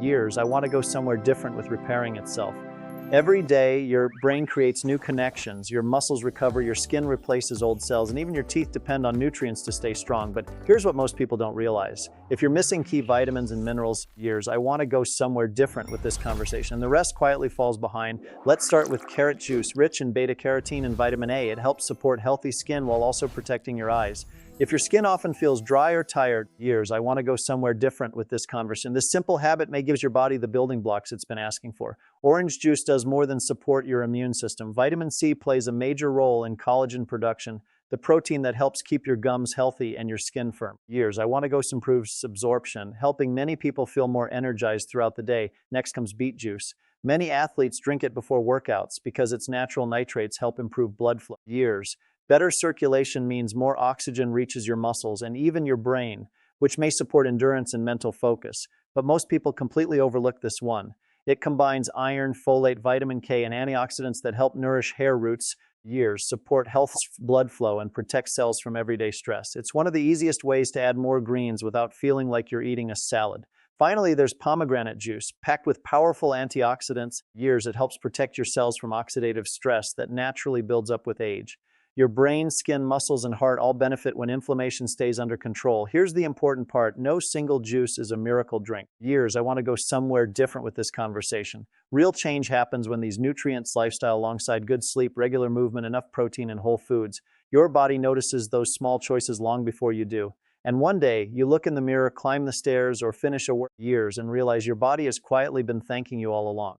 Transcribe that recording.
Years, I want to go somewhere different with repairing itself. Every day, your brain creates new connections, your muscles recover, your skin replaces old cells, and even your teeth depend on nutrients to stay strong. But here's what most people don't realize. If you're missing key vitamins and minerals, years, I want to go somewhere different with this conversation. The rest quietly falls behind. Let's start with carrot juice, rich in beta-carotene and vitamin A. It helps support healthy skin while also protecting your eyes. If your skin often feels dry or tired, years, I want to go somewhere different with this conversation. This simple habit may give your body the building blocks it's been asking for. Orange juice does more than support your immune system. Vitamin C plays a major role in collagen production, the protein that helps keep your gums healthy and your skin firm. Years, I want to go improve absorption, helping many people feel more energized throughout the day. Next comes beet juice. Many athletes drink it before workouts because its natural nitrates help improve blood flow. Years. Better circulation means more oxygen reaches your muscles and even your brain, which may support endurance and mental focus. But most people completely overlook this one. It combines iron, folate, vitamin K, and antioxidants that help nourish hair roots, years, support healthy blood flow, and protect cells from everyday stress. It's one of the easiest ways to add more greens without feeling like you're eating a salad. Finally, there's pomegranate juice, packed with powerful antioxidants. Years, it helps protect your cells from oxidative stress that naturally builds up with age. Your brain, skin, muscles, and heart all benefit when inflammation stays under control. Here's the important part. No single juice is a miracle drink. Years, I want to go somewhere different with this conversation. Real change happens when these nutrients lifestyle alongside good sleep, regular movement, enough protein, and whole foods. Your body notices those small choices long before you do. And one day, you look in the mirror, climb the stairs, or finish a work years and realize your body has quietly been thanking you all along.